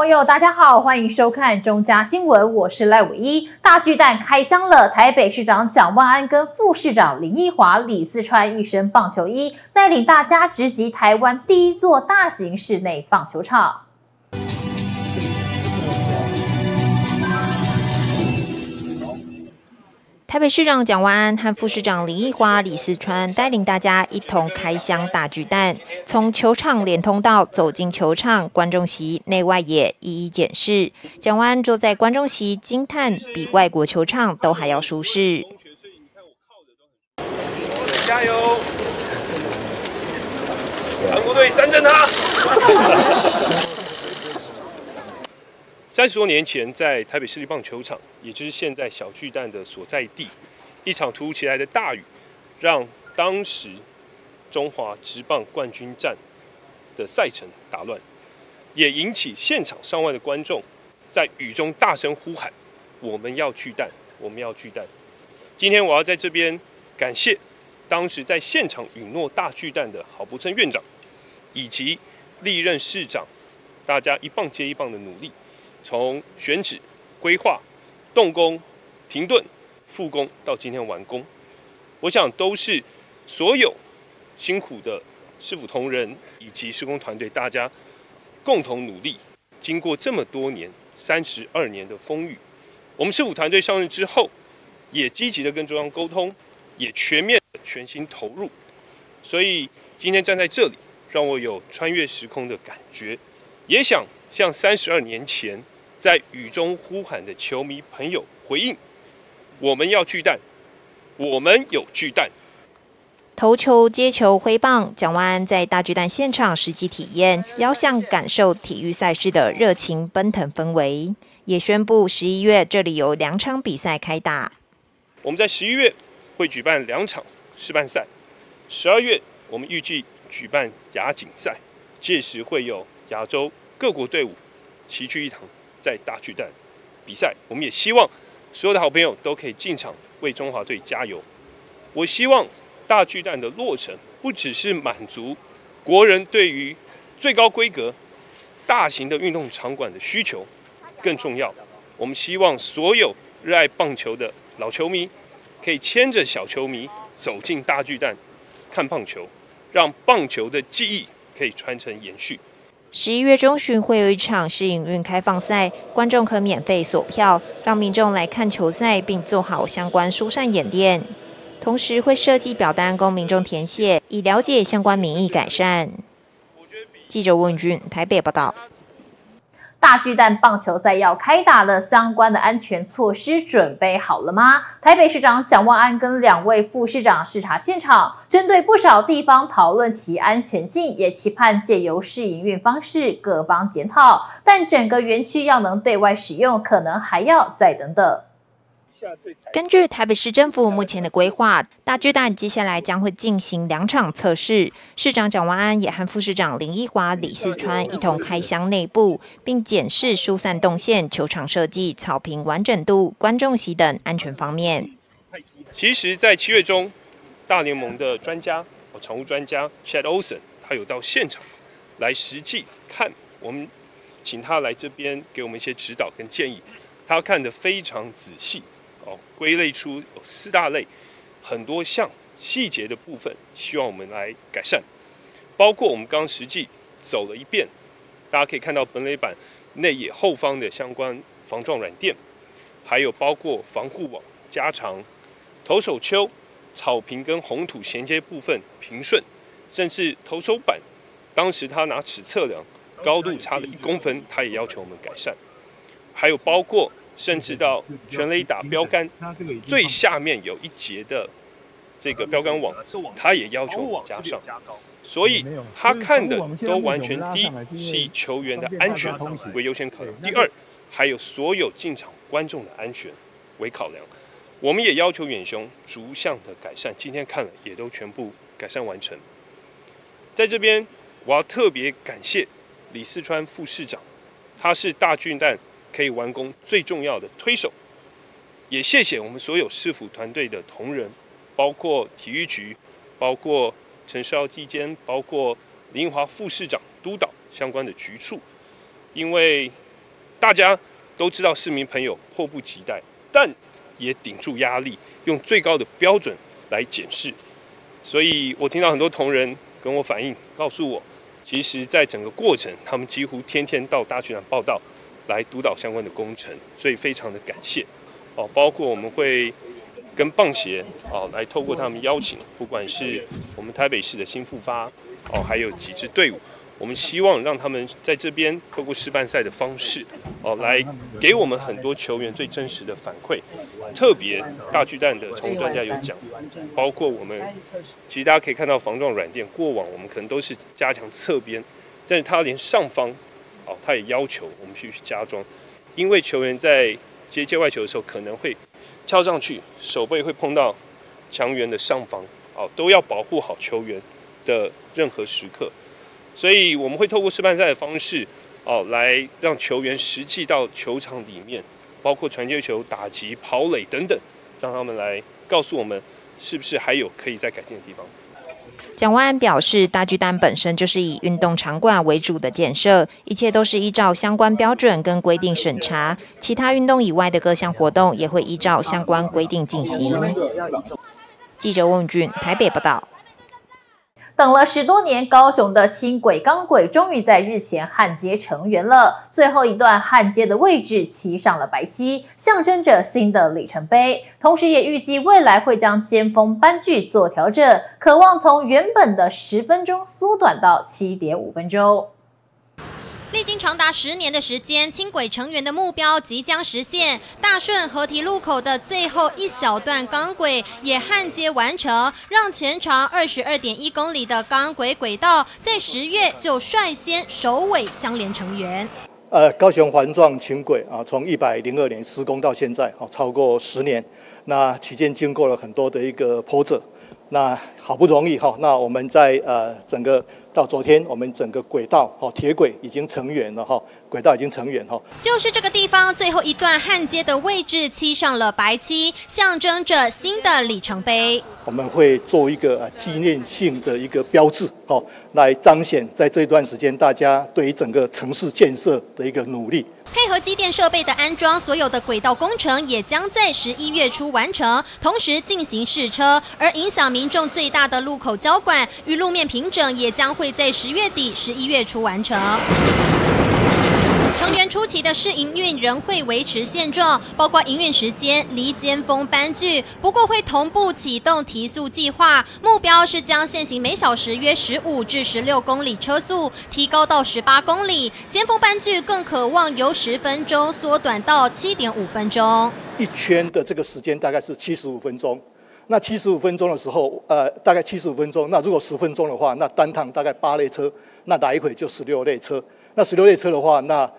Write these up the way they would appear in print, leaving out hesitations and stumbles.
朋友，大家好，欢迎收看中嘉新闻，我是赖伟一。大巨蛋开箱了，台北市长蒋万安跟副市长林奕华、李四川一身棒球衣，带领大家直击台湾第一座大型室内棒球场。台北市长蒋万安和副市长林奕华、李四川带领大家一同开箱大巨蛋，从球场连通道走进球场，观众席内外也一一检视。蒋万安坐在观众席惊叹，比外国球场都还要舒适。加油！韩国队三振他！30多年前，在台北市立棒球场，也就是现在小巨蛋的所在地，一场突如其来的大雨，让当时中华职棒冠军战的赛程打乱，也引起现场上万的观众在雨中大声呼喊：“我们要巨蛋，我们要巨蛋！”今天我要在这边感谢当时在现场允诺大巨蛋的郝柏村院长，以及历任市长，大家一棒接一棒的努力。从选址、规划、动工、停顿、复工到今天完工，我想都是所有辛苦的市府同仁以及施工团队大家共同努力。经过这么多年32年的风雨，我们市府团队上任之后，也积极的跟中央沟通，也全心投入。所以今天站在这里，让我有穿越时空的感觉，也想向32年前在雨中呼喊的球迷朋友回应：我们要巨蛋，我们有巨蛋。投球、接球、挥棒，蒋万安在大巨蛋现场实际体验，遥想感受体育赛事的热情奔腾氛围，也宣布11月这里有2场比赛开打。我们在11月会举办2场示范赛，12月我们预计举办亚锦赛，届时会有亚洲各国队伍齐聚一堂。在大巨蛋比赛，我们也希望所有的好朋友都可以进场为中华队加油。我希望大巨蛋的落成不只是满足国人对于最高规格大型的运动场馆的需求，更重要，我们希望所有热爱棒球的老球迷可以牵着小球迷走进大巨蛋看棒球，让棒球的记忆可以传承延续。11月中旬会有一场试营运开放赛，观众可免费索票，让民众来看球赛，并做好相关疏散演练。同时会设计表单供民众填写，以了解相关民意改善。记者温俊台北报道。大巨蛋棒球赛要开打了，相关的安全措施准备好了吗？台北市长蒋万安跟2位副市长视察现场，针对不少地方讨论其安全性，也期盼借由试营运方式各方检讨。但整个园区要能对外使用，可能还要再等等。根据台北市政府目前的规划，大巨蛋接下来将会进行2场测试。市长蒋万安也和副市长林奕华、李四川一同开箱内部，并检视疏散动线、球场设计、草坪完整度、观众席等安全方面。其实，在7月中，大联盟的专家、场务专家 Chad Olson， 他有到现场来实际看，我们请他来这边给我们一些指导跟建议，他看得非常仔细。归类出有4大类，很多项细节的部分，希望我们来改善。包括我们刚刚实际走了一遍，大家可以看到本垒板内野后方的相关防撞软垫，还有包括防护网加长、投手丘、草坪跟红土衔接部分平顺，甚至投手板，当时他拿尺测量高度差了1公分，他也要求我们改善。还有包括甚至到全垒打标杆最下面有一节的这个标杆网，他也要求我们加上。所以他看的都完全第一是以球员的安全为优先考量，第二还有所有进场观众的安全为考量。我们也要求远雄逐项的改善，今天看了也都全部改善完成。在这边我要特别感谢李四川副市长，他是大巨蛋可以完工最重要的推手，也谢谢我们所有市府团队的同仁，包括体育局，包括陈世耀基监，包括林奕华副市长督导相关的局处，因为大家都知道市民朋友迫不及待，但也顶住压力，用最高的标准来检视。所以我听到很多同仁跟我反映，告诉我，其实在整个过程，他们几乎天天到大巨蛋报到，来督导相关的工程，所以非常的感谢。包括我们会跟棒协来透过他们邀请，不管是我们台北市的新复发还有几支队伍，我们希望让他们在这边透过示范赛的方式来给我们很多球员最真实的反馈。特别大巨蛋的宠物专家有讲，包括我们其实大家可以看到防撞软垫，过往我们可能都是加强侧边，但是他连上方他也要求我们去加装，因为球员在接界外球的时候可能会跳上去，手背会碰到墙缘的上方，都要保护好球员的任何时刻。所以我们会透过示范赛的方式，来让球员实际到球场里面，包括传接球、打击、跑垒等等，让他们来告诉我们是不是还有可以再改进的地方。蒋万安表示，大巨蛋本身就是以运动场馆为主的建设，一切都是依照相关标准跟规定审查，其他运动以外的各项活动也会依照相关规定进行。记者翁文俊台北报道。等了10多年，高雄的轻轨钢轨终于在日前焊接成员了。最后一段焊接的位置漆上了白漆，象征着新的里程碑。同时，也预计未来会将尖峰班距做调整，可望从原本的10分钟缩短到7.5分钟。历经长达10年的时间，轻轨成员的目标即将实现。大顺河堤路口的最后一小段钢轨也焊接完成，让全长22.1公里的钢轨轨道在10月就率先首尾相连成员。高雄环状轻轨从102年施工到现在超过10年，那期间经过了很多的一个波折。那好不容易那我们在整个到昨天，我们整个轨道铁轨已经成员了轨道已经成员就是这个地方最后一段焊接的位置漆上了白漆，象征着新的里程碑。我们会做一个纪念性的一个标志来彰显在这段时间大家对于整个城市建设的一个努力。配合机电设备的安装，所有的轨道工程也将在11月初完成，同时进行试车。而影响民众最大的路口交管与路面平整，也将会在10月底、11月初完成。成员初期的试营运仍会维持现状，包括营运时间离尖峰班距，不过会同步启动提速计划，目标是将现行每小时约15至16公里车速提高到18公里，尖峰班距更渴望由10分钟缩短到7.5分钟。一圈的这个时间大概是75分钟。那75分钟的时候，大概75分钟。那如果10分钟的话，那单趟大概8类车，那来回就16类车。那16类车的话，那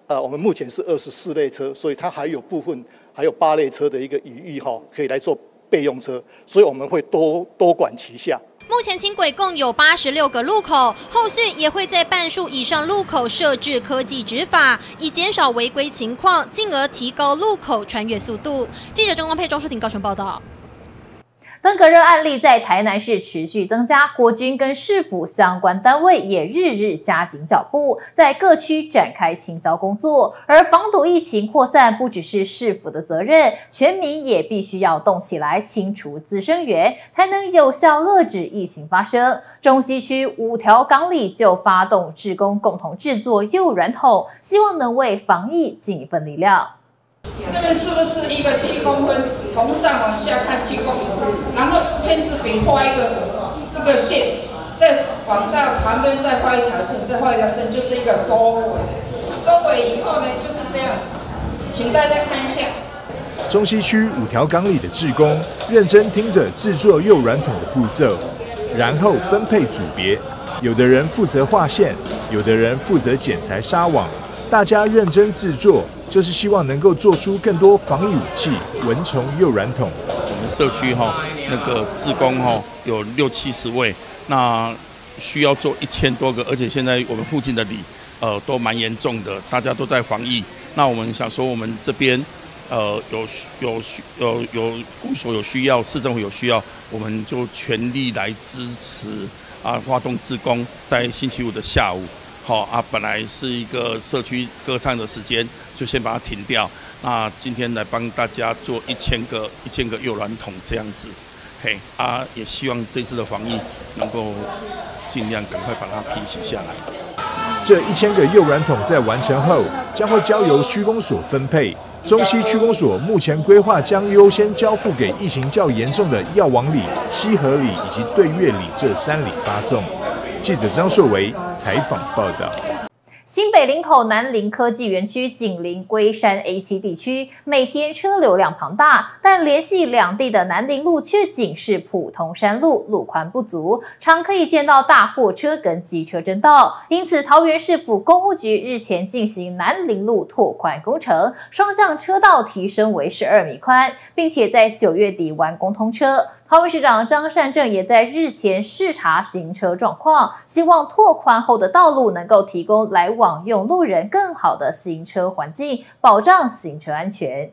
我们目前是24类车，所以它还有部分还有8类车的一个余裕可以来做备用车，所以我们会多管齐下。目前轻轨共有86个路口，后续也会在半数以上路口设置科技执法，以减少违规情况，进而提高路口穿越速度。记者郑光佩、庄淑婷高雄报道。登革热案例在台南市持续增加，国军跟市府相关单位也日日加紧脚步，在各区展开清消工作。而防堵疫情扩散不只是市府的责任，全民也必须要动起来，清除滋生源，才能有效遏制疫情发生。中西区5条港里就发动志工共同制作幼软桶，希望能为防疫尽一份力量。这边是不是一个7公分，从上往下看7公分，然后签字笔画一个线，再往到旁边再画一条线，再画一条线，就是一个周围。周围以后呢，就是这样子，请大家看一下。中西区5条港里的志工认真听着制作幼软桶的步骤，然后分配组别，有的人负责画线，有的人负责剪裁纱网，大家认真制作。就是希望能够做出更多防疫武器、蚊虫幼软桶。我们社区那个志工有60-70位，那需要做1000多个，而且现在我们附近的里都蛮严重的，大家都在防疫。那我们想说，我们这边有公所有需要，市政府有需要，我们就全力来支持发动志工，在星期5的下午本来是一个社区歌唱的时间，就先把它停掉。那今天来帮大家做1000个幼软桶这样子，也希望这次的防疫能够尽量赶快把它平息下来。这1000个幼软桶在完成后，将会交由区公所分配。中西区公所目前规划将优先交付给疫情较严重的药王里、西河里以及对月里这3里发送。记者张硕维采访报道。新北林口南林科技园区紧邻龟山 A7 地区，每天车流量庞大，但联系两地的南林路却仅是普通山路，路宽不足，常可以见到大货车跟机车争道。因此，桃园市府工务局日前进行南林路拓宽工程，双向车道提升为12米宽，并且在9月底完工通车。桃园市长张善政也在日前视察行车状况，希望拓宽后的道路能够提供来往用路人更好的行车环境，保障行车安全。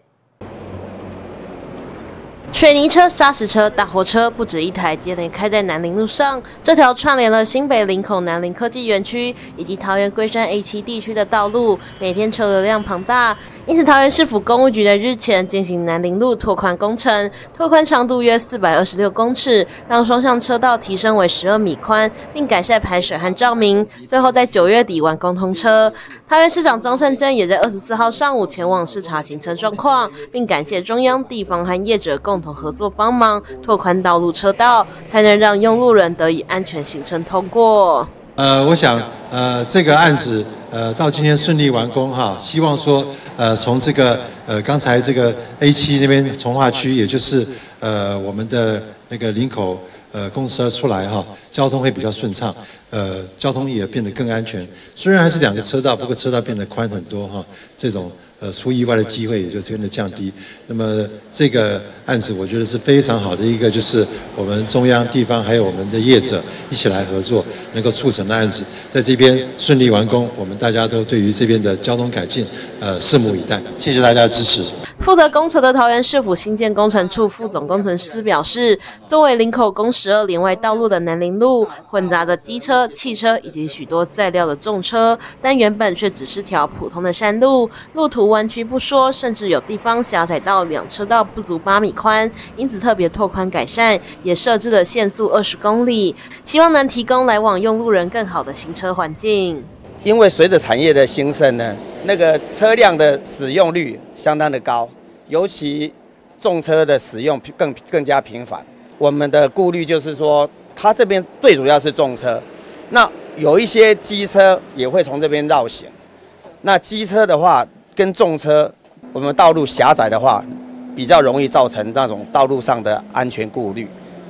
水泥车、砂石车、大货车不止一台接连开在南林路上，这条串联了新北林口南林科技园区以及桃园龟山 A7 地区的道路，每天车流量庞大。因此，桃园市府工务局在日前进行南林路拓宽工程，拓宽长度约426公尺，让双向车道提升为12米宽，并改善排水和照明，最后在9月底完工通车。桃园市长张善政也在24号上午前往视察行车状况，并感谢中央、地方和业者共同合作帮忙拓宽道路车道，才能让用路人得以安全行车通过。我想这个案子到今天顺利完工哈，希望说从这个刚才这个 A7 那边从化区，也就是我们的那个林口公车出来哈，交通会比较顺畅，交通也变得更安全。虽然还是2个车道，不过车道变得宽很多哈，这种出意外的机会也就真的降低。那么这个案子我觉得是非常好的一个，就是我们中央、地方还有我们的业者一起来合作，能够促成的案子，在这边顺利完工，我们大家都对于这边的交通改进拭目以待。谢谢大家的支持。负责工程的桃园市府新建工程处副总工程师表示，作为林口公12连外道路的南林路，混杂着机车、汽车以及许多载料的重车，但原本却只是条普通的山路，路途弯曲不说，甚至有地方狭窄到2车道不足8米宽，因此特别拓宽改善，也设置了限速20公里，希望能提供来往用路人更好的行车环境。因为随着产业的兴盛呢，那个车辆的使用率相当的高，尤其重车的使用更加频繁。我们的顾虑就是说，它这边最主要是重车，那有一些机车也会从这边绕行。那机车的话跟重车，我们道路狭窄的话，比较容易造成那种道路上的安全顾虑，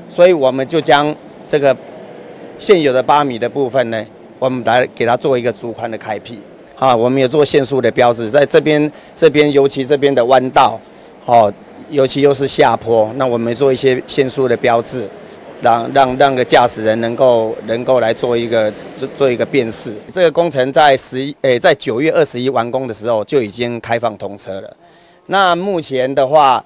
所以我们就将这个现有的8米的部分呢，我们来给它做一个逐宽的开辟啊，我们也做限速的标志，在这边尤其这边的弯道，尤其又是下坡，那我们做一些限速的标志，让个驾驶人能够来做一个辨识。这个工程在9月21完工的时候就已经开放通车了。那目前的话，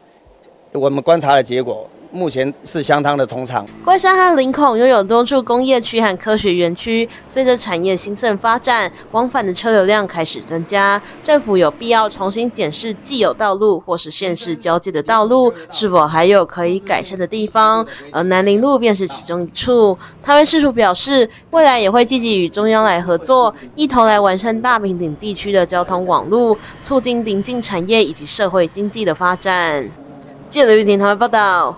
我们观察的结果，目前是相当的通畅。龟山和林口拥有多处工业区和科学园区，随着产业兴盛发展，往返的车流量开始增加，政府有必要重新检视既有道路或是县市交界的道路是否还有可以改善的地方，而南林路便是其中一处。桃园市府表示，未来也会积极与中央来合作，一同来完善大平顶地区的交通网路，促进邻近产业以及社会经济的发展。记者刘玉婷台湾报道。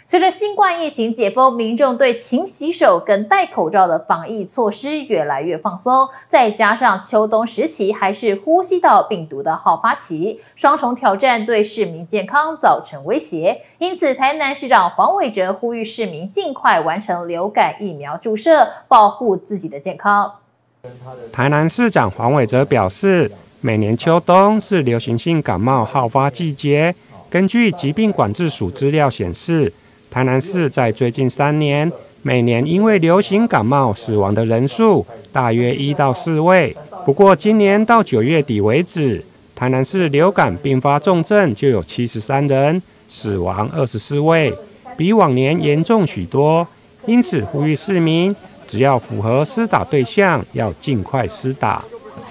随着新冠疫情解封，民众对勤洗手跟戴口罩的防疫措施越来越放松，再加上秋冬时期还是呼吸道病毒的好发期，双重挑战对市民健康造成威胁。因此，台南市长黄伟哲呼吁市民尽快完成流感疫苗注射，保护自己的健康。台南市长黄伟哲表示，每年秋冬是流行性感冒好发季节，根据疾病管制署资料显示，台南市在最近3年，每年因为流行感冒死亡的人数大约1到4位。不过今年到9月底为止，台南市流感并发重症就有73人，死亡24位，比往年严重许多。因此呼吁市民只要符合施打对象，要尽快施打。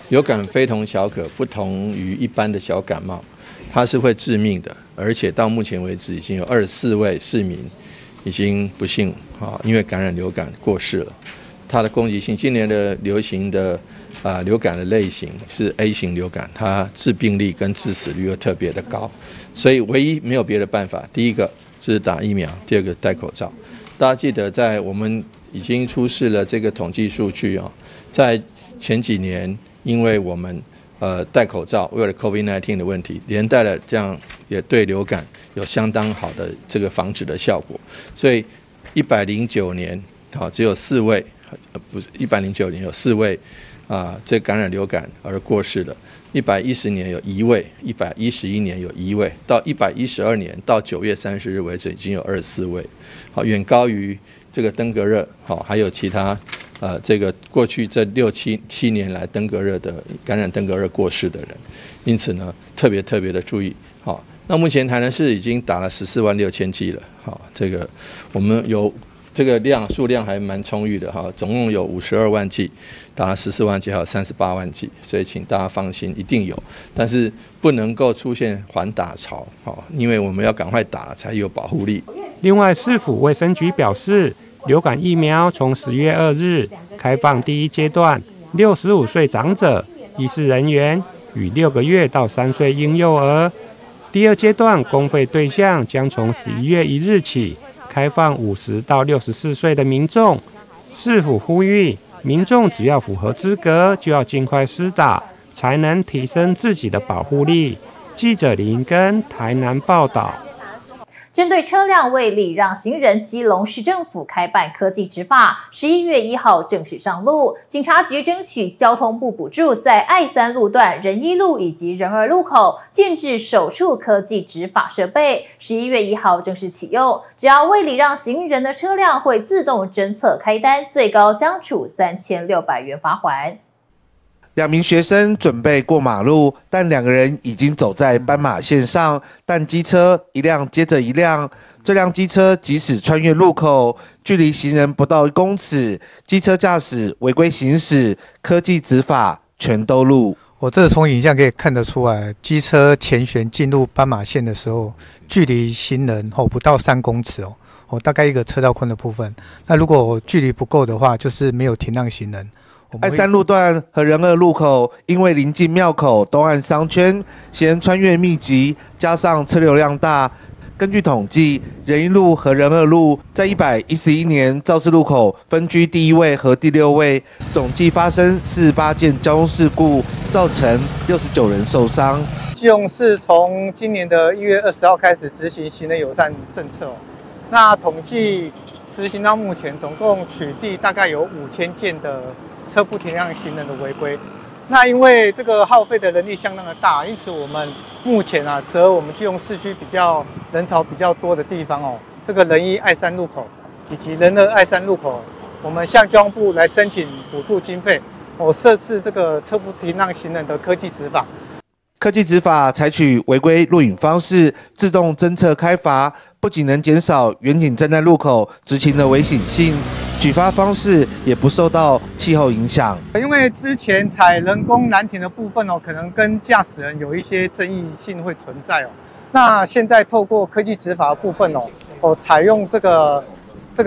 流感非同小可，不同于一般的小感冒，它是会致命的，而且到目前为止已经有24位市民已经不幸因为感染流感过世了。它的攻击性，今年的流行的流感的类型是 A 型流感，它致病力跟致死率又特别的高，所以唯一没有别的办法，第一个就是打疫苗，第二个戴口罩。大家记得，在我们已经出示了这个统计数据在前几年，因为我们戴口罩，为了 COVID-19 的问题，连带了这样也对流感有相当好的这个防止的效果，所以109年只有4位。不是109年有4位这感染流感而过世的，110年有1位，111年有1位，到112年到9月30日为止已经有24位，远高于这个登革热，还有其他这个过去这6、7年来感染登革热过世的人，因此呢特别的注意。那目前台南市已经打了14万6千剂了，这个我们有。这个数量还蛮充裕的总共有52万剂，打了14万剂，还有38万剂，所以请大家放心，一定有，但是不能够出现缓打潮，因为我们要赶快打才有保护力。另外，市府卫生局表示，流感疫苗从10月2日开放第一阶段，65岁长者、医事人员与6个月到3岁婴幼儿；第二阶段公费对象将从11月1日起。开放50到64岁的民众，市府呼吁民众只要符合资格，就要尽快施打，才能提升自己的保护力。记者林根台南报道。针对车辆为礼让行人，基隆市政府开办科技执法，11月1号正式上路。警察局争取交通部补助，在爱3路段、仁一路以及仁2路口建置首处科技执法设备，11月1号正式启用。只要为礼让行人的车辆会自动侦测开单，最高将处3600元罚锾。2名学生准备过马路，但2个人已经走在斑马线上，但机车一辆接着一辆。这辆机车即使穿越路口，距离行人不到1公尺，机车驾驶违规行驶，科技执法全都录。这从影像可以看得出来，机车前旋进入斑马线的时候，距离行人不到3公尺大概一个车道宽的部分。那如果距离不够的话，就是没有停让行人。爱3路段和仁2路口因为临近庙口东岸商圈，行人穿越密集，加上车流量大。根据统计，仁一路和仁2路在111年肇事路口分居第1位和第6位，总计发生48件交通事故，造成69人受伤。基隆市从今年的1月20号开始执行行人友善政策，那统计执行到目前，总共取缔大概有5000件的车不停让行人的违规。那因为这个耗费的人力相当的大，因此我们目前择我们基隆市区比较人潮比较多的地方这个仁一爱3路口以及仁2爱3路口，我们向交通部来申请补助经费，设置这个车不停让行人的科技执法。科技执法采取违规录影方式，自动侦测开罚，不仅能减少远景站在路口执勤的危险性，举发方式也不受到气候影响。因为之前采人工拦停的部分可能跟驾驶人有一些争议性会存在那现在透过科技执法的部分采用这个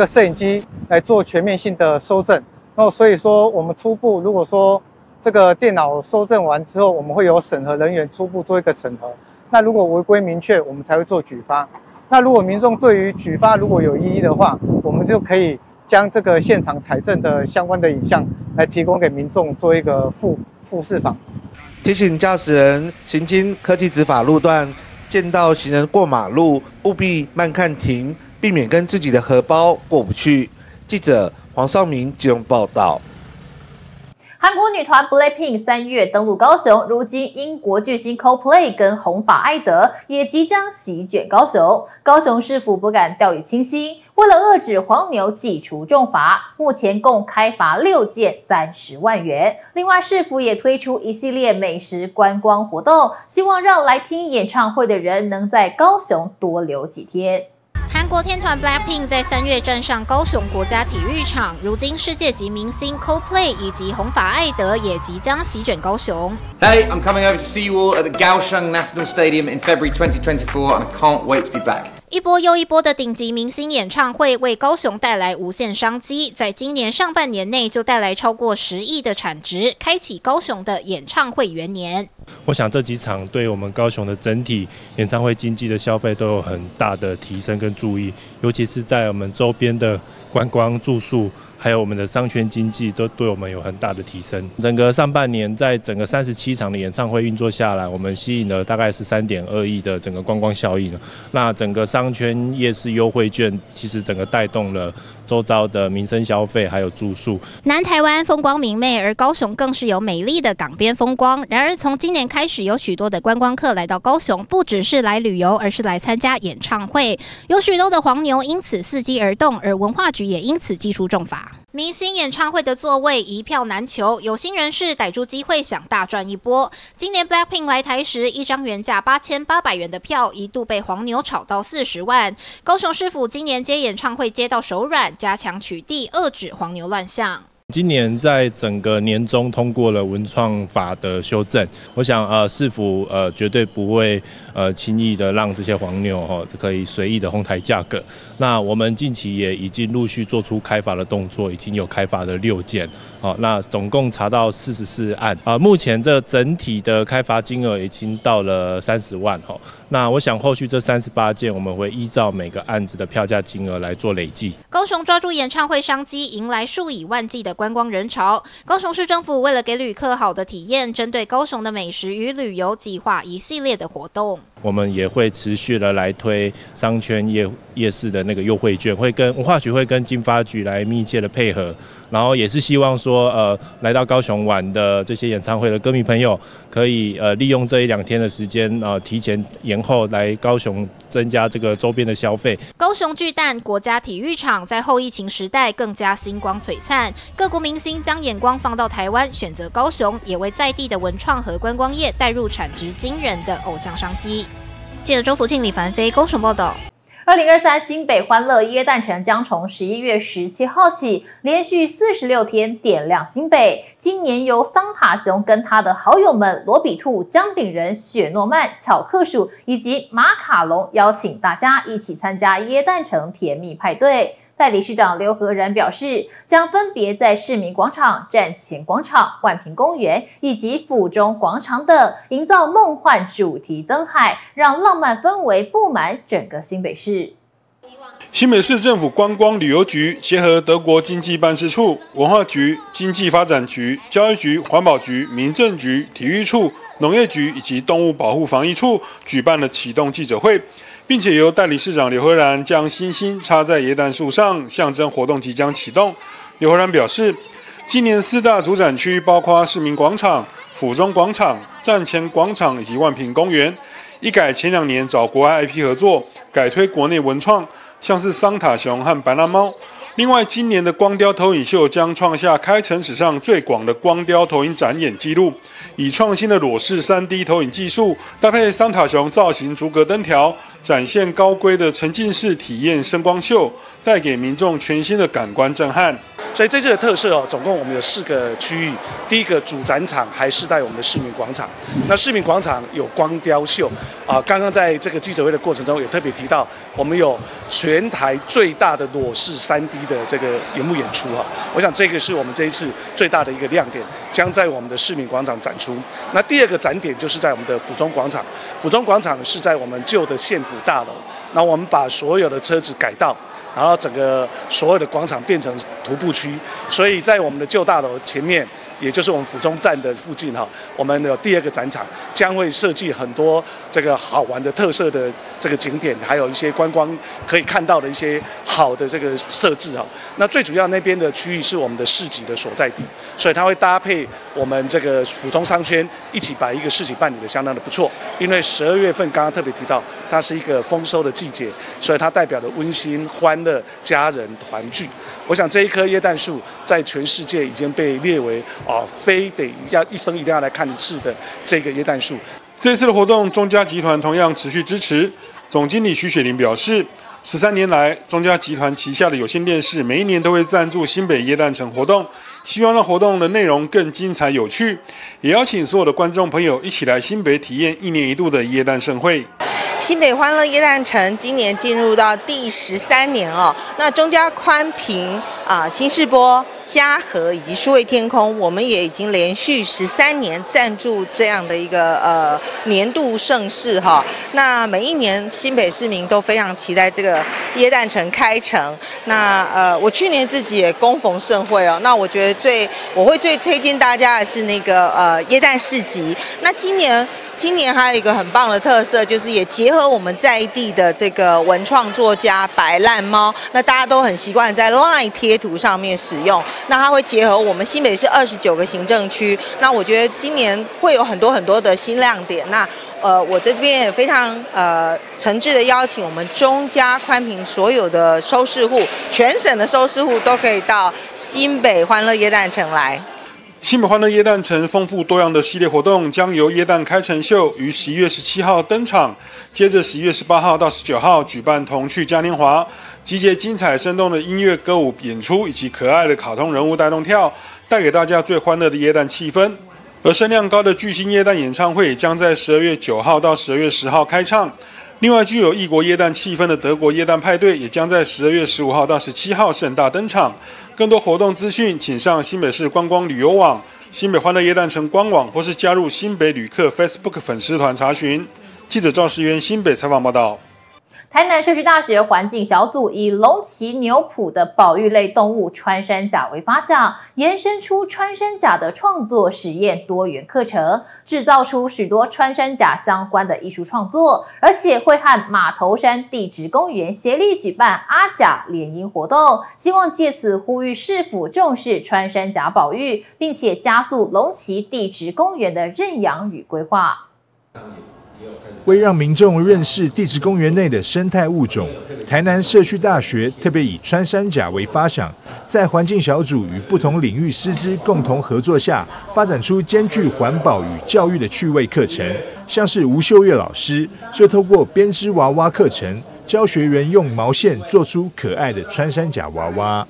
摄影机来做全面性的搜证。所以说我们初步如果说这个电脑搜证完之后，我们会有审核人员初步做一个审核。那如果违规明确，我们才会做举发。那如果民众对于举发如果有异议的话，我们就可以将这个现场采证的相关的影像来提供给民众做一个复视访。提醒驾驶人行经科技执法路段，见到行人过马路，务必慢看停，避免跟自己的荷包过不去。记者黄少明基隆报道。韩国女团 BLACKPINK 3月登陆高雄，如今英国巨星 Coldplay 跟红发艾德也即将席卷高雄。高雄市府不敢掉以轻心，为了遏止黄牛祭出重罚，目前共开罚6件30万元。另外，市府也推出一系列美食观光活动，希望让来听演唱会的人能在高雄多留几天。韩国天团 BLACKPINK 在3月站上高雄国家体育场，如今世界级明星 Coldplay 以及红发艾德也即将席卷高雄。Hey, I'm coming over to see you all at the Kaohsiung National Stadium in February 2024, and I can't wait to be back. 一波又一波的顶级明星演唱会为高雄带来无限商机，在今年上半年内就带来超过10亿的产值，开启高雄的演唱会元年。我想这几场对我们高雄的整体演唱会经济的消费都有很大的提升跟注意，尤其是在我们周边的观光住宿，还有我们的商圈经济都对我们有很大的提升。整个上半年在整个37场的演唱会运作下来，我们吸引了大概是3.2亿的整个观光效应。那整个商圈夜市优惠券其实整个带动了周遭的民生消费还有住宿。南台湾风光明媚，而高雄更是有美丽的港边风光。然而从今年开始，有许多的观光客来到高雄，不只是来旅游，而是来参加演唱会。有许多的黄牛因此伺机而动，而文化局也因此祭出重罚。明星演唱会的座位一票难求，有心人士逮住机会想大赚一波。今年 BLACKPINK 来台时，一张原价8800元的票一度被黄牛炒到40万。高雄市府今年接演唱会接到手软，加强取缔，遏止黄牛乱象。今年在整个年中通过了文创法的修正，我想市府绝对不会轻易的让这些黄牛可以随意的哄抬价格。那我们近期也已经陆续做出开罚的动作，已经有开罚的6件，那总共查到44案，目前这整体的开罚金额已经到了30万，那我想后续这38件我们会依照每个案子的票价金额来做累计。高雄抓住演唱会商机，迎来数以万计的观光人潮。高雄市政府为了给旅客好的体验，针对高雄的美食与旅游计划一系列的活动。我们也会持续的来推商圈夜市的那个优惠券，会跟文化局会跟经发局来密切的配合，然后也是希望说来到高雄玩的这些演唱会的歌迷朋友，可以利用这1-2天的时间提前延后来高雄增加这个周边的消费。高雄巨蛋国家体育场在后疫情时代更加星光璀璨，各国明星将眼光放到台湾，选择高雄，也为在地的文创和观光业带入产值惊人的偶像商机。记者周福庆、李凡飞高雄报道。2023新北欢乐耶诞城将从11月17号起，连续46天点亮新北。今年由桑塔熊跟他的好友们罗比兔、姜饼人、雪诺曼、巧克鼠以及马卡龙，邀请大家一起参加耶诞城甜蜜派对。代理市长刘和仁表示，将分别在市民广场、站前广场、万平公园以及府中广场等营造梦幻主题灯海，让浪漫氛围布满整个新北市。新北市政府观光旅游局结合德国经济办事处、文化局、经济发展局、教育局、环保局、民政局、体育处、农业局以及动物保护防疫处举办了启动记者会，并且由代理市长刘和然将星星插在耶诞树上，象征活动即将启动。刘和然表示，今年4大主展区包括市民广场、府中广场、站前广场以及万平公园，一改前2年找国外 IP 合作，改推国内文创，像是桑塔熊和白蓝猫。另外，今年的光雕投影秀将创下开城史上最广的光雕投影展演纪录，以创新的裸视 3D 投影技术，搭配桑塔熊造型逐格灯条，展现高规的沉浸式体验声光秀，带给民众全新的感官震撼。所以这次的特色总共我们有4个区域。第一个主展场还是在我们的市民广场，那市民广场有光雕秀刚刚在这个记者会的过程中也特别提到，我们有全台最大的裸视 3D 的这个荧幕演出我想这个是我们这一次最大的一个亮点，将在我们的市民广场展出。那第二个展点就是在我们的府中广场，府中广场是在我们旧的县府大楼，那我们把所有的车子改道，然后整个所有的广场变成徒步区，所以在我们的旧大楼前面，也就是我们府中站的附近我们有第2个展场，将会设计很多这个好玩的特色的这个景点，还有一些观光可以看到的一些好的这个设置那最主要那边的区域是我们的市集的所在地，所以它会搭配我们这个府中商圈一起把一个市集办理的相当的不错。因为12月份刚刚特别提到，它是一个丰收的季节，所以它代表了温馨、欢乐、家人团聚。我想这一棵耶诞树在全世界已经被列为非得要一生一定要来看一次的这个耶诞树。这次的活动，中嘉集团同样持续支持。总经理徐雪玲表示， 13年来，中嘉集团旗下的有线电视每一年都会赞助新北耶诞城活动，希望让活动的内容更精彩有趣，也邀请所有的观众朋友一起来新北体验1年1度的耶诞盛会。新北欢乐耶诞城今年进入到第13年哦，那中嘉宽频新视播、嘉禾以及数位天空，我们也已经连续13年赞助这样的一个年度盛事哈。那每一年新北市民都非常期待这个耶诞城开城。那我去年自己也恭逢盛会哦，那我觉得我会最推荐大家的是那个耶诞市集。那今年还有一个很棒的特色，就是也结合我们在地的这个文创作家白烂猫，那大家都很习惯在 LINE 贴图上面使用。那它会结合我们新北市29个行政区，那我觉得今年会有很多的新亮点。那我在这边也非常诚挚的邀请我们中嘉宽频所有的收视户，全省的收视户都可以到新北欢乐耶诞城来。新北欢乐耶诞城丰富多样的系列活动将由耶诞开城秀于11月17号登场，接着11月18号到19号举办童趣嘉年华，集结精彩生动的音乐、歌舞演出以及可爱的卡通人物带动跳，带给大家最欢乐的耶诞气氛。而声量高的巨星耶诞演唱会将在12月9号到12月10号开唱。另外，具有异国耶诞气氛的德国耶诞派对也将在12月15号到17号盛大登场。更多活动资讯，请上新北市观光旅游网、新北欢乐耶诞城官网，或是加入新北旅客 Facebook 粉丝团查询。记者赵世渊新北采访报道。台南社区大学环境小组以龙旗牛埔的保育类动物穿山甲为发想，延伸出穿山甲的创作实验多元课程，制造出许多穿山甲相关的艺术创作，而且会和马头山地质公园协力举办阿甲联姻活动，希望借此呼吁市府重视穿山甲保育，并且加速龙旗地质公园的认养与规划。为让民众认识地质公园内的生态物种，台南社区大学特别以穿山甲为发想，在环境小组与不同领域师资共同合作下，发展出兼具环保与教育的趣味课程。像是吴秀月老师就透过编织娃娃课程，教学员用毛线做出可爱的穿山甲娃娃。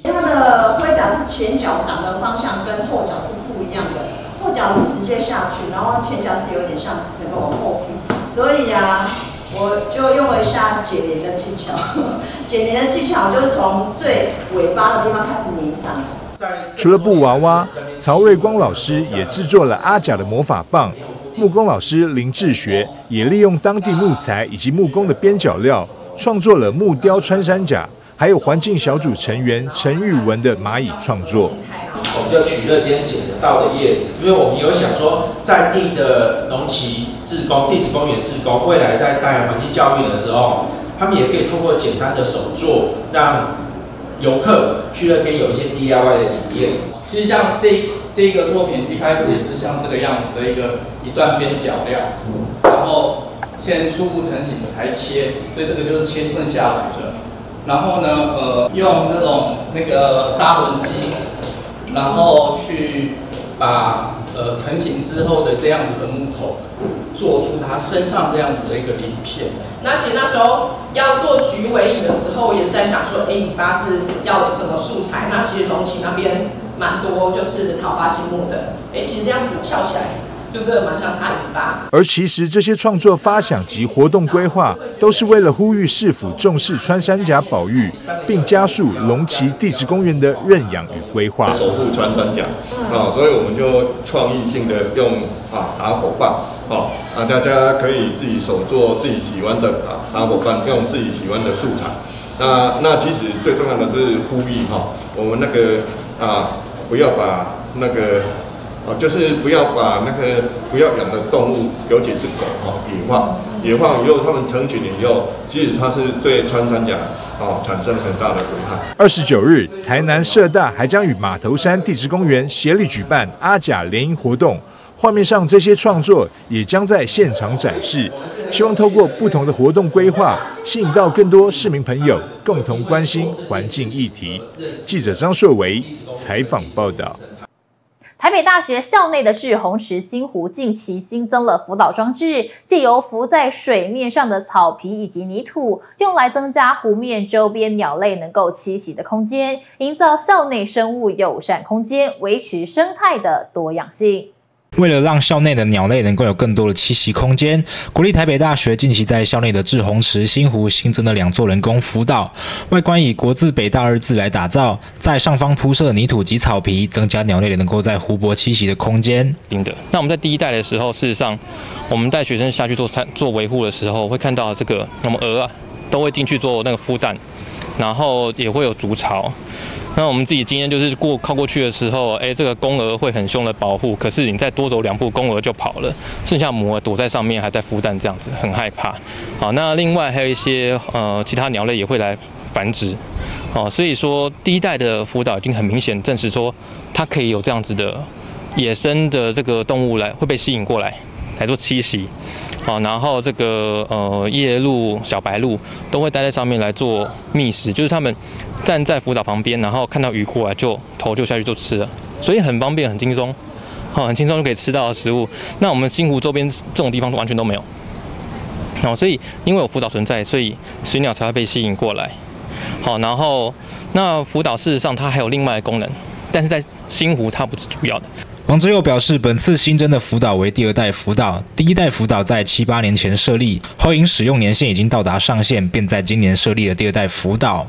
它的盔甲是前脚长的方向跟后脚是不一样的。后脚是直接下去，然后前脚是有点像整个往后劈，所以我就用了一下解连的技巧。解连的技巧就是从最尾巴的地方开始粘上。除了布娃娃，曹瑞光老师也制作了阿甲的魔法棒。木工老师林志学也利用当地木材以及木工的边角料，创作了木雕穿山甲，还有环境小组成员陈玉文的蚂蚁创作。我们就取那边捡得到的叶子，因为我们有想说，在地的农旗志工、地质公园志工，未来在带环境教育的时候，他们也可以透过简单的手作，让游客去那边有一些 DIY 的体验。其实像这个作品一开始也是像这个样子的一段边角料，然后先初步成型才切，所以这个就是切顺下来的。然后呢，用那个砂轮机。然后去把成型之后的这样子的木头，做出它身上这样子的一个鳞片。那其实那时候要做菊尾椅的时候，也是在想说，尾巴是要什么素材？那其实龙旗那边蛮多就是桃花心木的，其实这样子翘起来。就真的蛮像它尾巴。而其实这些创作发想及活动规划，都是为了呼吁市府重视穿山甲保育，并加速龙旗地质公园的认养与规划。守护穿山甲，所以我们就创意性的用打火棒，大家可以自己手做自己喜欢的打火棒，用自己喜欢的素材。那其实最重要的是呼吁我们那个不要把那个。就是不要把不要养的动物，尤其是狗野放以后，它们成群以后，其实它是对穿山甲产生很大的危害。29日，台南社大还将与马头山地质公园协力举办阿甲联姻活动，画面上这些创作也将在现场展示，希望透过不同的活动规划，吸引到更多市民朋友共同关心环境议题。记者张硕维采访报道。台北大学校内的滞洪池新湖近期新增了浮岛装置，借由浮在水面上的草皮以及泥土，用来增加湖面周边鸟类能够栖息的空间，营造校内生物友善空间，维持生态的多样性。为了让校内的鸟类能够有更多的栖息空间，国立台北大学近期在校内的滞洪池新湖新增了2座人工浮岛，外观以国字北大2字来打造，在上方铺设泥土及草皮，增加鸟类能够在湖泊栖息的空间。那我们在第一代的时候，事实上我们带学生下去做维护的时候，会看到这个我们鹅都会进去做那个孵蛋，然后也会有筑巢。那我们自己经验就是靠过去的时候，这个公鹅会很凶的保护，可是你再多走2步，公鹅就跑了，剩下母鹅躲在上面还在孵蛋，这样子很害怕。好，那另外还有一些其他鸟类也会来繁殖，所以说第一代的浮岛已经很明显证实说，它可以有这样子的野生的这个动物会被吸引过来做栖息。然后这个夜鹭、小白鹭都会待在上面来做觅食，就是他们站在浮岛旁边，然后看到鱼过来头就下去就吃了，所以很方便、很轻松，很轻松就可以吃到的食物。那我们新湖周边这种地方完全都没有，所以因为有浮岛存在，所以水鸟才会被吸引过来。然后那浮岛事实上它还有另外的功能，但是在新湖它不是主要的。王之佑表示，本次新增的浮岛为第2代浮岛，第1代浮岛在7、8年前设立，后因使用年限已经到达上限，便在今年设立了第2代浮岛。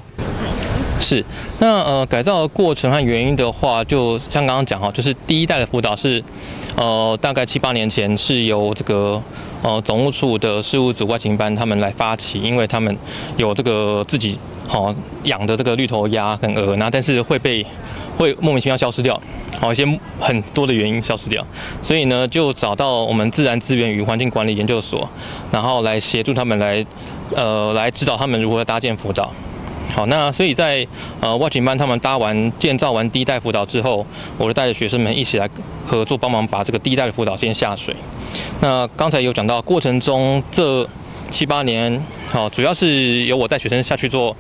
是，那改造的过程和原因的话，就像刚刚讲就是第1代的浮岛是大概7、8年前是由这个总务处的事务组外勤班他们来发起，因为他们有这个自己养的这个绿头鸭跟鹅，但是会莫名其妙消失掉。一些很多的原因消失掉，所以呢，就找到我们自然资源与环境管理研究所，然后来协助他们来指导他们如何搭建浮岛。好，那所以在外勤班他们建造完第1代浮岛之后，我就带着学生们一起来合作，帮忙把这个第1代的浮岛先下水。那刚才有讲到过程中这7、8年，主要是由我带学生下去做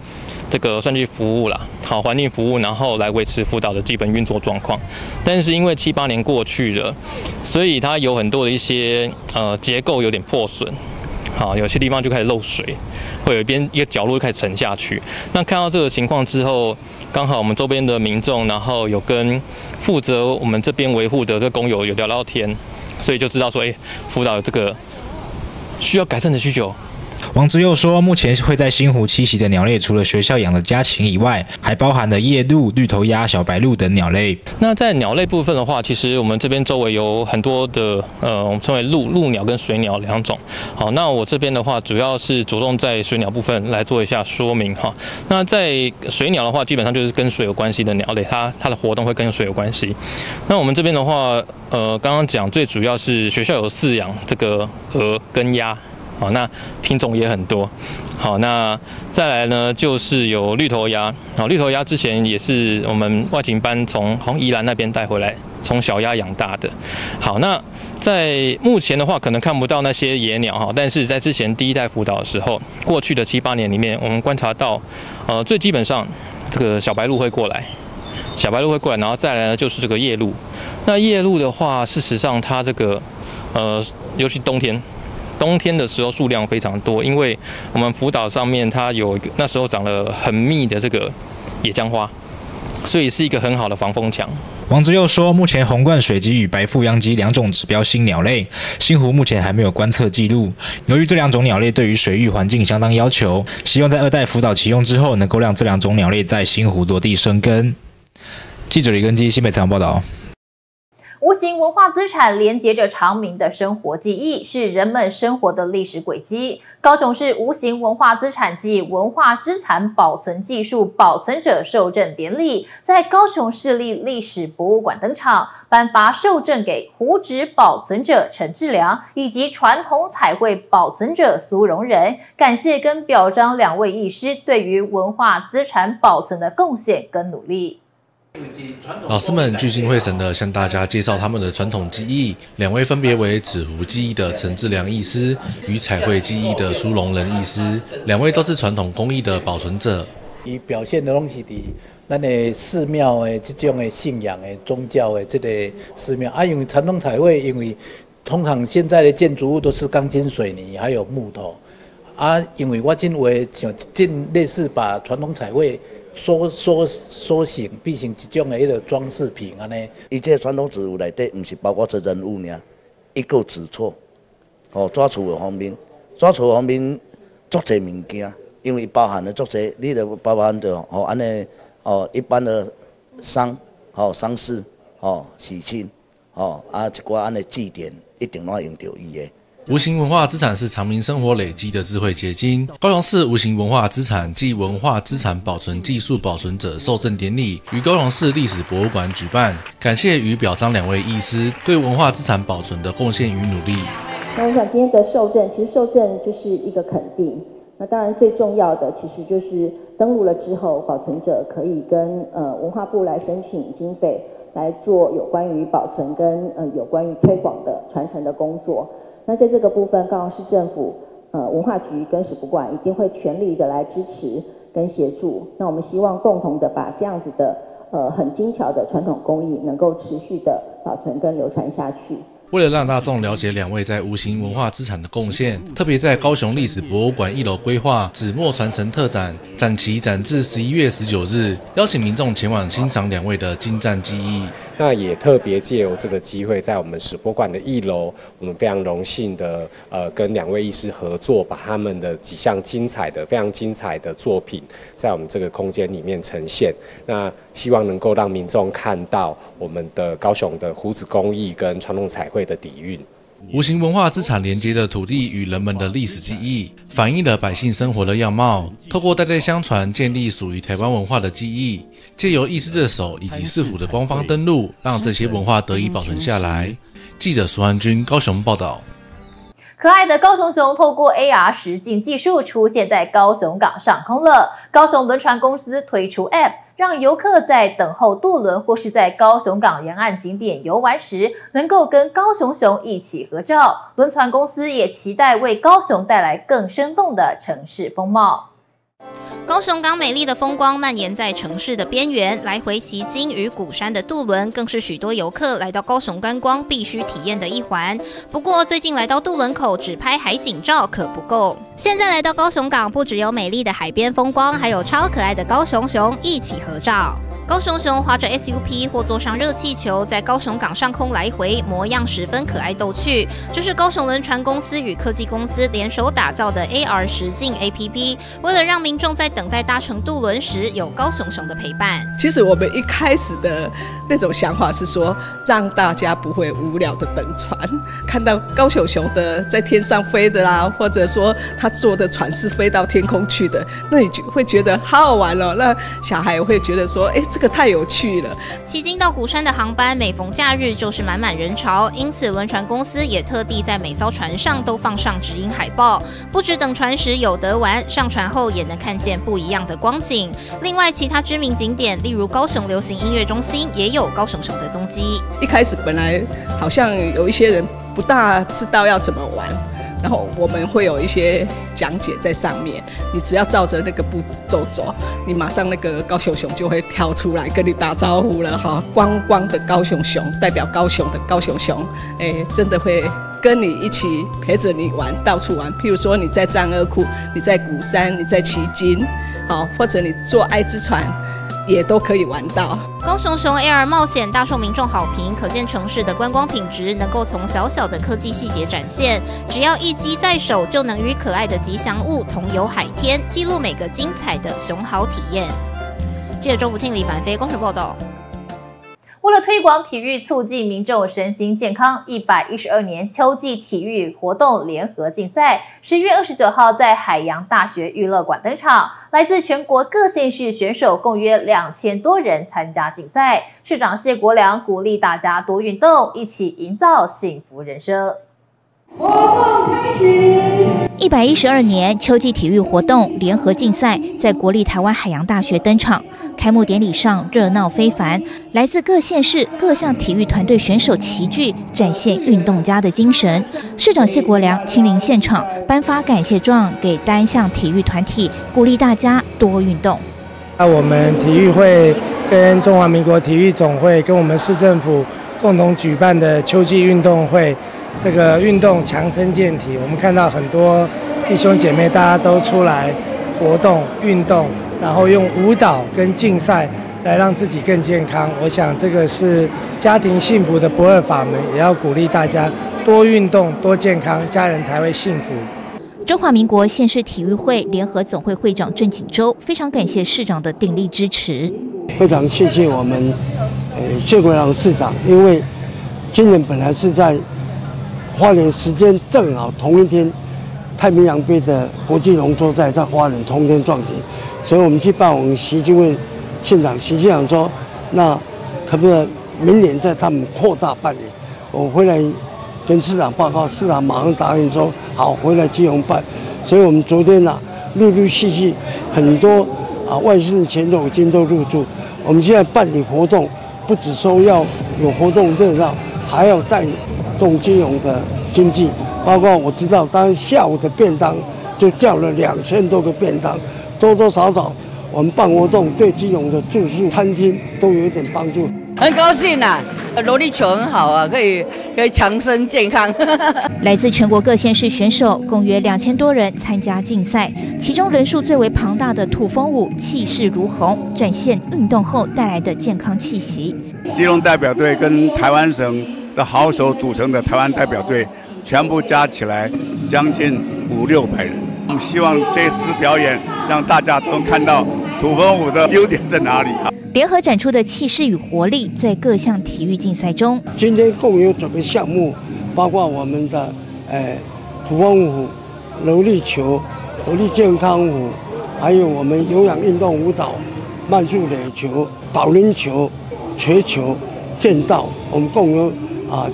这个算是服务啦，环境服务，然后来维持浮岛的基本运作状况。但是因为7、8年过去了，所以它有很多的一些结构有点破损，有些地方就开始漏水，会有一个角落就开始沉下去。那看到这个情况之后，刚好我们周边的民众，然后有跟负责我们这边维护的这个工友有聊聊天，所以就知道说，浮岛有这个需要改善的需求。王之佑说，目前会在新湖栖息的鸟类，除了学校养的家禽以外，还包含了夜鹭、绿头鸭、小白鹭等鸟类。那在鸟类部分的话，其实我们这边周围有很多的我们称为陆鸟跟水鸟2种。好，那我这边的话，主要是着重在水鸟部分来做一下说明哈。那在水鸟的话，基本上就是跟水有关系的鸟类，它的活动会跟水有关系。那我们这边的话，刚刚讲最主要是学校有饲养这个鹅跟鸭。好，那品种也很多。好，那再来呢，就是有绿头鸭。好，绿头鸭之前也是我们外勤班从宜兰那边带回来，从小鸭养大的。好，那在目前的话，可能看不到那些野鸟哈，但是在之前第1代浮岛的时候，过去的7、8年里面，我们观察到，最基本上这个小白鹭会过来。然后再来呢就是这个夜鹭。那夜鹭的话，事实上它这个尤其冬天的时候数量非常多，因为我们浮岛上面它那时候长了很密的这个野姜花，所以是一个很好的防风墙。王之佑说，目前红冠水鸡与白腹秧鸡2种指标性鸟类，新湖目前还没有观测记录。由于这2种鸟类对于水域环境相当要求，希望在2代浮岛启用之后，能够让这2种鸟类在新湖落地生根。记者李根基新北采访报道。无形文化资产连接着常民的生活记忆，是人们生活的历史轨迹。高雄市无形文化资产暨文化资产保存技术保存者授证典礼在高雄市立历史博物馆登场，颁发授证给胡纸保存者陈志良以及传统彩绘保存者苏荣仁，感谢跟表彰2位艺师对于文化资产保存的贡献跟努力。老师们聚精会神地向大家介绍他们的传统技艺，2位分别为纸糊技艺的陈志良艺师与彩绘技艺的苏荣仁艺师，2位都是传统工艺的保存者。伊表现的拢是伫咱的寺庙的这种的信仰的宗教的这个寺庙啊，因为传统彩绘，因为通常现在的建筑物都是钢筋水泥还有木头啊，因为我认为像类似把传统彩绘缩形变成一种的迄个装饰品安尼。伊这传统植物内底，毋是包括做人物尔，伊个纸错，纸厝的方面，纸厝方面足侪物件，因为包含了足侪，你就包含着安尼一般的丧事喜庆一寡安尼祭典，一定拢要用到伊的。无形文化资产是常民生活累积的智慧结晶。高雄市无形文化资产暨文化资产保存技术保存者授证典礼于高雄市历史博物馆举办，感谢与表彰2位义师对文化资产保存的贡献与努力。那我想今天的授证，其实授证就是一个肯定。那当然最重要的，其实就是登录了之后，保存者可以跟文化部来申请经费，来做有关于保存跟有关于推广的传承的工作。那在这个部分，高雄市政府文化局跟史博馆一定会全力的来支持跟协助。那我们希望共同的把这样子的很精巧的传统工艺能够持续的保存跟流传下去。为了让大众了解2位在无形文化资产的贡献，特别在高雄历史博物馆1楼规划纸墨传承特展，展期展至11月19日，邀请民众前往欣赏2位的精湛技艺。那也特别借由这个机会，在我们史博馆的1楼，我们非常荣幸的跟2位义师合作，把他们的几项非常精彩的作品，在我们这个空间里面呈现。那希望能够让民众看到我们的高雄的胡子工艺跟传统彩绘的底蕴。无形文化资产连接了土地与人们的历史记忆，反映了百姓生活的样貌。透过代代相传，建立属于台湾文化的记忆，借由义师的手以及市府的官方登录，让这些文化得以保存下来。记者苏汉君高雄报道。可爱的高雄熊透过 AR 实境技术出现在高雄港上空了。高雄轮船公司推出 App， 让游客在等候渡轮或是在高雄港沿岸景点游玩时，能够跟高雄熊一起合照。轮船公司也期待为高雄带来更生动的城市风貌。高雄港美丽的风光蔓延在城市的边缘，来回旗津与鼓山的渡轮更是许多游客来到高雄观光必须体验的一环。不过最近来到渡轮口只拍海景照可不够，现在来到高雄港，不只有美丽的海边风光，还有超可爱的高雄熊一起合照。高雄熊划着 SUP 或坐上热气球，在高雄港上空来回，模样十分可爱逗趣。这是高雄轮船公司与科技公司联手打造的 AR 实境 APP， 为了让民众在等待搭乘渡轮时有高雄熊的陪伴。其实我们一开始的那种想法是说，让大家不会无聊的等船，看到高雄熊的在天上飞的啦，或者说他坐的船是飞到天空去的，那你就会觉得好好玩哦。那小孩也会觉得说，这个太有趣了。旗津到鼓山的航班每逢假日就是满满人潮，因此轮船公司也特地在每艘船上都放上指引海报，不止等船时有得玩，上船后也能看见不一样的光景。另外，其他知名景点，例如高雄流行音乐中心，也有高雄熊的踪迹。一开始本来好像有一些人不大知道要怎么玩，然后我们会有一些讲解在上面，你只要照着那个步骤走，你马上那个高雄熊就会跳出来跟你打招呼了哈。光光的高雄熊代表高雄的高雄熊，真的会跟你一起陪着你玩，到处玩。譬如说你在漳二库，你在鼓山，你在旗津，好，或者你坐爱之船，也都可以玩到。高雄熊 AR 冒险大受民众好评，可见城市的观光品质能够从小小的科技细节展现。只要一机在手，就能与可爱的吉祥物同游海天，记录每个精彩的熊好体验。记者周福庆、李凡飞，高雄报道。为了推广体育，促进民众身心健康，112年秋季体育活动联合竞赛10月29号在海洋大学娱乐馆登场，来自全国各县市选手共约2000多人参加竞赛。市长谢国良鼓励大家多运动，一起营造幸福人生。活动开始。112年秋季体育活动联合竞赛在国立台湾海洋大学登场，开幕典礼上热闹非凡，来自各县市各项体育团队选手齐聚，展现运动家的精神。市长谢国良亲临现场，颁发感谢状给单项体育团体，鼓励大家多运动。我们体育会跟中华民国体育总会跟我们市政府共同举办的秋季运动会，这个运动强身健体，我们看到很多弟兄姐妹大家都出来活动运动，然后用舞蹈跟竞赛来让自己更健康。我想这个是家庭幸福的不二法门，也要鼓励大家多运动多健康，家人才会幸福。中华民国县市体育会联合总会会长郑锦洲非常感谢市长的鼎力支持，非常谢谢我们谢国良市长，因为今年本来是在花莲时间正好同一天，太平洋杯的国际龙舟赛在花莲同天撞击，所以我们去办我们习近平县长，习县长说，那可不可以明年在他们扩大办理？我回来跟市长报告，市长马上答应说好，回来基隆办。所以我们昨天陆陆续续很多外市选手已经都入驻。我们现在办理活动，不只说要有活动热闹，还要带动基隆的经济。包括我知道，当然下午的便当就叫了2000多个便当，多多少少我们办活动对基隆的住宿、餐厅都有一点帮助。很高兴柔力球很好可以强身健康。来自全国各县市选手共约2000多人参加竞赛，其中人数最为庞大的土风舞气势如虹，展现运动后带来的健康气息。基隆代表队跟台湾省的好手组成的台湾代表队，全部加起来将近500-600人。我们希望这次表演让大家都能看到土风舞的优点在哪里。联合展出的气势与活力，在各项体育竞赛中，今天共有9个项目，包括我们的土风舞、柔力球、活力健康舞，还有我们有氧运动舞蹈、慢速垒球、保龄球、槌球、剑道，我们共有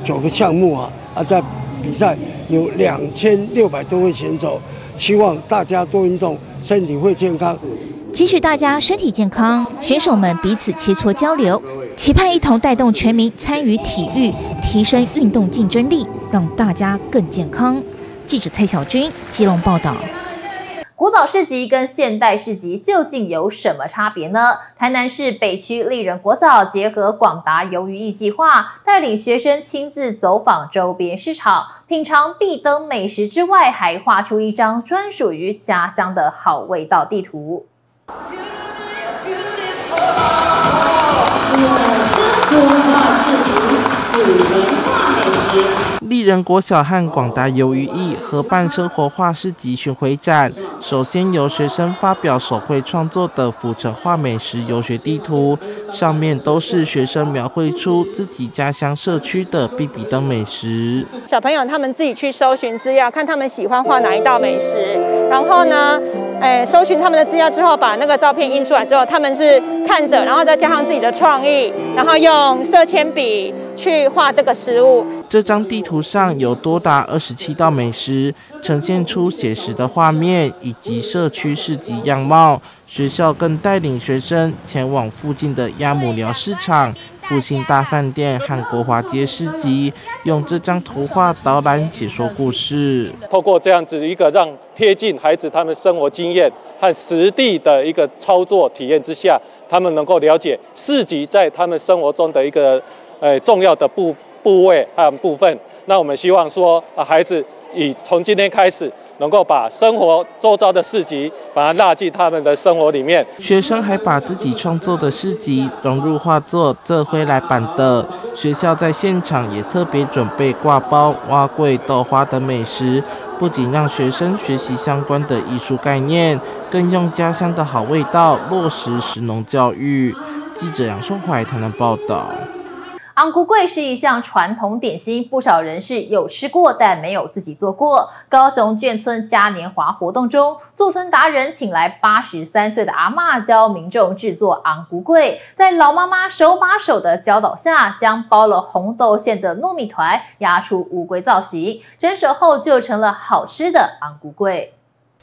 9个项目在比赛有2600多位选手，希望大家多运动，身体会健康。期许大家身体健康，选手们彼此切磋交流，期盼一同带动全民参与体育，提升运动竞争力，让大家更健康。记者蔡小军基隆报道。古早市集跟现代市集究竟有什么差别呢？台南市北区立人国小结合广达鱿鱼艺计划，带领学生亲自走访周边市场，品尝必登美食之外，还画出一张专属于家乡的好味道地图。立人国小和广达鱿鱼艺合办生活化市集巡回展，首先由学生发表手绘创作的府城化美食游学地图，上面都是学生描绘出自己家乡社区的必比登美食。小朋友他们自己去搜寻资料，看他们喜欢画哪一道美食，然后呢，搜寻他们的资料之后，把那个照片印出来之后，他们是看着，然后再加上自己的创意，然后用色铅笔去画这个食物。这张地图上有多达27道美食，呈现出写实的画面以及社区市集样貌。学校更带领学生前往附近的鸭母寮市场、复兴大饭店和国华街市集，用这张图画导览解说故事。透过这样子一个让贴近孩子他们生活经验和实地的一个操作体验之下，他们能够了解市集在他们生活中的一个重要的部位和部分。那我们希望说，孩子从今天开始，能够把生活周遭的市集，把它纳进他们的生活里面。学生还把自己创作的市集融入画作，这回来版的。学校在现场也特别准备挂包、碗粿、豆花等美食，不仅让学生学习相关的艺术概念，更用家乡的好味道落实食农教育。记者杨松怀台南报道。昂菇粿是一项传统点心，不少人是有吃过，但没有自己做过。高雄眷村嘉年华活动中，驻村达人请来83岁的阿嬷教民众制作昂菇粿，在老妈妈手把手的教导下，将包了红豆馅的糯米团压出乌龟造型，蒸熟后就成了好吃的昂菇粿。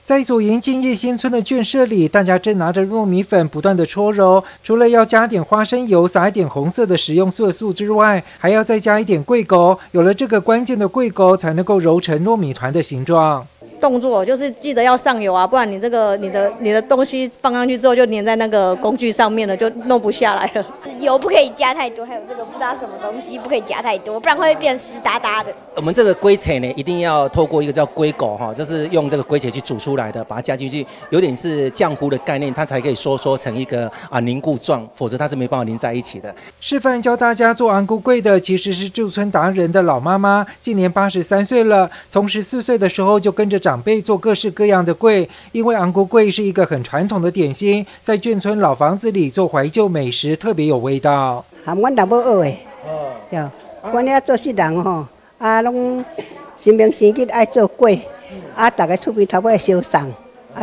在左营建业新村的圈舍里，大家正拿着糯米粉不断的搓揉，除了要加点花生油、撒一点红色的食用色素之外，还要再加一点桂钩。有了这个关键的桂钩，才能够揉成糯米团的形状。动作，就是记得要上油啊，不然你的东西放上去之后就粘在那个工具上面了，就弄不下来了。油不可以加太多，还有这个不知道什么东西不可以加太多，不然会变湿哒哒的。我们这个龟髓呢，一定要透过一个叫龟狗哈，就是用这个龟髓去煮出来的，把它加进去，有点是浆糊的概念，它才可以收缩成一个凝固状，否则它是没办法凝在一起的。示范教大家做安菇粿的其实是驻村达人的老妈妈，今年83岁了，从14岁的时候就跟着长辈做各式各样的粿，因为安菇粿是一个很传统的点心，在眷村老房子里做怀旧美食特别有味道。含阮老母学的，哟，阮遐做世人吼，拢新明生日爱做粿，大家厝边头尾烧送，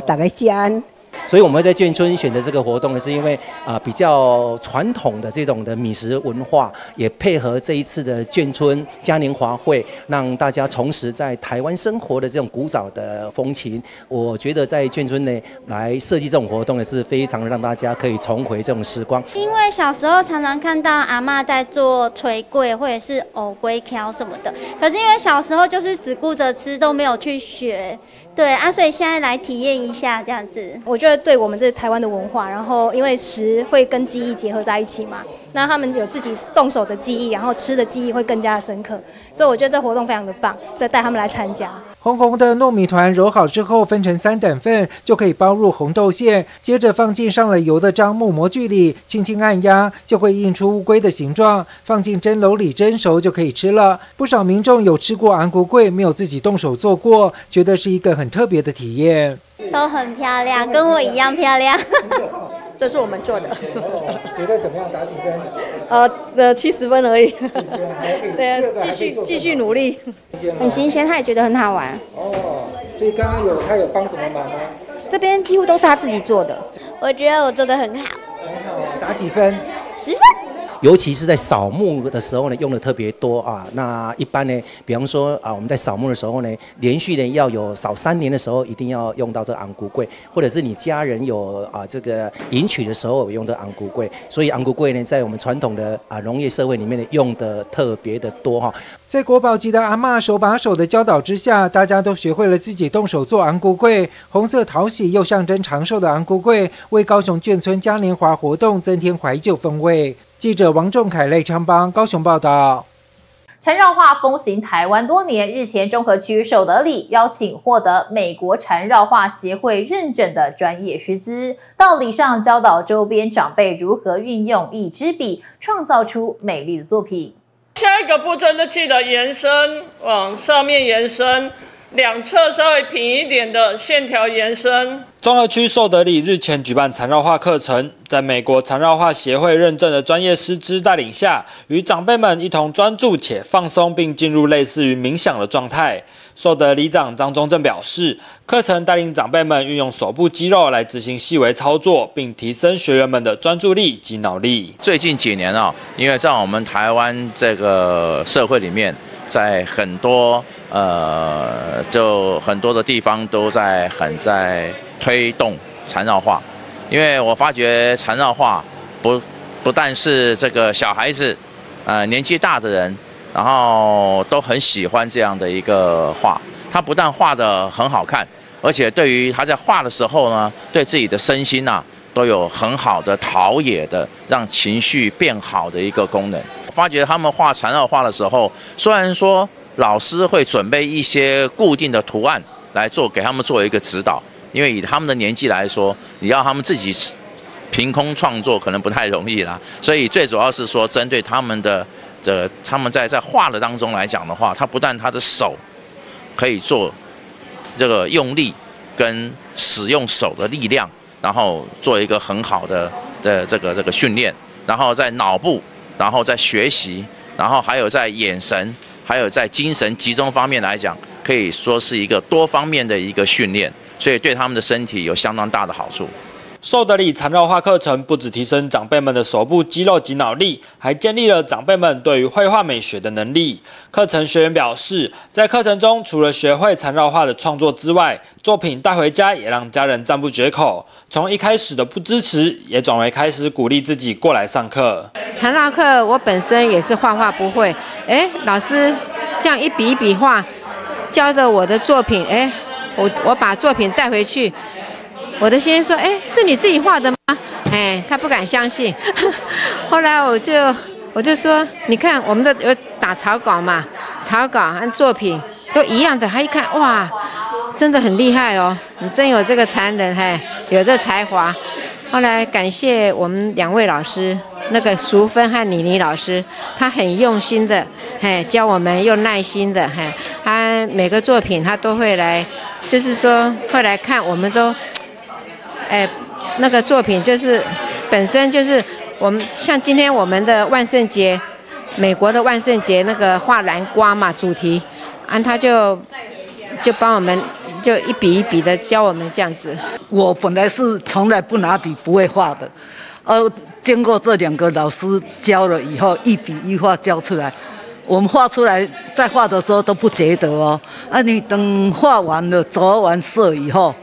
大家食安。所以我们在眷村选择这个活动呢，是因为比较传统的这种的米食文化，也配合这一次的眷村嘉年华会，让大家重拾在台湾生活的这种古早的风情。我觉得在眷村呢来设计这种活动呢，是非常让大家可以重回这种时光。因为小时候常常看到阿嬷在做炊粿或者是藕粿条什么的，可是因为小时候就是只顾着吃，都没有去学。对啊，所以现在来体验一下这样子，我觉得对我们这台湾的文化，然后因为食会跟记忆结合在一起嘛，那他们有自己动手的记忆，然后吃的记忆会更加的深刻，所以我觉得这活动非常的棒，所以带他们来参加。红红的糯米团揉好之后，分成3等份，就可以包入红豆馅，接着放进上了油的樟木模具里，轻轻按压，就会印出乌龟的形状，放进蒸笼里蒸熟就可以吃了。不少民众有吃过安菇粿，没有自己动手做过，觉得是一个很特别的体验。都很漂亮，跟我一样漂亮。这是我们做的。觉得怎么样？打几分？70分而已。对，继续努力。很新鲜，他也觉得很好玩。哦，所以刚刚他有帮什么忙吗？这边几乎都是他自己做的。我觉得我做的很好。很好，打几分？10分。尤其是在扫墓的时候呢，用的特别多那一般呢，比方说我们在扫墓的时候呢，连续呢要有扫3年的时候，一定要用到这个安菇粿，或者是你家人有这个迎娶的时候用这个安菇粿。所以安菇粿呢，在我们传统的农业社会里面呢，用的特别的多哈。在国宝级的阿嬷手把手的教导之下，大家都学会了自己动手做安菇粿。红色讨喜又象征长寿的安菇粿，为高雄眷村嘉年华活动增添怀旧风味。记者王仲凯、赖昌邦高雄报道。缠绕画风行台湾多年，日前中和区守德里邀请获得美国缠绕画协会认证的专业师资，到里上教导周边长辈如何运用一支笔，创造出美丽的作品。下一个步骤是记得延伸，往上面延伸，两侧稍微平一点的线条延伸。中和区寿德里日前举办缠绕画课程，在美国缠绕画协会认证的专业师资带领下，与长辈们一同专注且放松，并进入类似于冥想的状态。寿德里长张忠正表示，课程带领长辈们运用手部肌肉来执行细微操作，并提升学员们的专注力及脑力。最近几年因为在我们台湾这个社会里面，在很多就很多的地方都在推动缠绕画，因为我发觉缠绕画不但是这个小孩子，年纪大的人，然后都很喜欢这样的一个画。他不但画得很好看，而且对于他在画的时候呢，对自己的身心都有很好的陶冶的，让情绪变好的一个功能。我发觉他们画缠绕画的时候，虽然说老师会准备一些固定的图案来给他们做一个指导。因为以他们的年纪来说，你要他们自己凭空创作可能不太容易啦，所以最主要是说针对他们他们在画的当中来讲的话，他不但他的手可以做这个用力跟使用手的力量，然后做一个很好的这个训练，然后在脑部，然后在学习，然后还有在眼神，还有在精神集中方面来讲，可以说是一个多方面的一个训练。所以对他们的身体有相当大的好处。寿德里缠绕画课程不只提升长辈们的手部肌肉及脑力，还建立了长辈们对于绘画美学的能力。课程学员表示，在课程中除了学会缠绕画的创作之外，作品带回家也让家人赞不绝口。从一开始的不支持，也转为开始鼓励自己过来上课。缠绕课我本身也是画画不会，老师这样一笔一笔画，教的我的作品，我把作品带回去，我的先生说：“哎，是你自己画的吗？”哎，他不敢相信。后来我就说：“你看我们的有打草稿嘛，草稿和作品都一样的。”他一看，哇，真的很厉害哦，你真有这个才能，嘿，有这才华。后来感谢我们2位老师，那个淑芬和妮妮老师，他很用心的，嘿，教我们又耐心的，嘿，他每个作品他都会来，就是说会来看，我们都，那个作品就是本身就是我们像今天我们的万圣节，美国的万圣节那个画南瓜嘛主题，他就帮我们就一笔一笔的教我们这样子。我本来是从来不拿笔不会画的，经过这2个老师教了以后，一笔一画教出来，我们画出来在画的时候都不觉得哦，你等画完了着完色以后，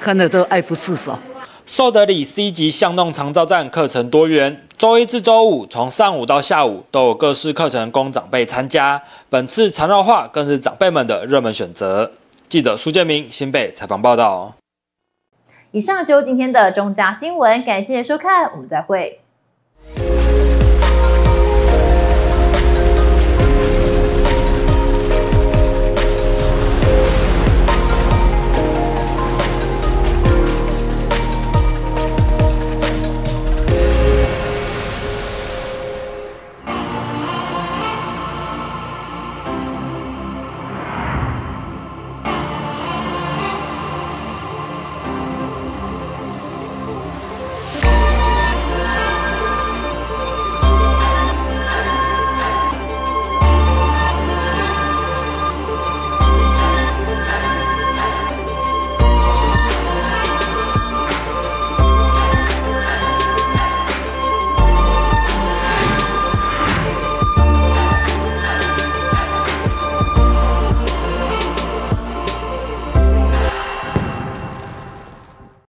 看了都爱不释手。寿德里 C 级巷弄长照站课程多元，周1至周5从上午到下午都有各式课程供长辈参加。本次缠绕画更是长辈们的热门选择。记者苏建明新北采访报道。以上就是今天的中嘉新闻，感谢收看，我们再会。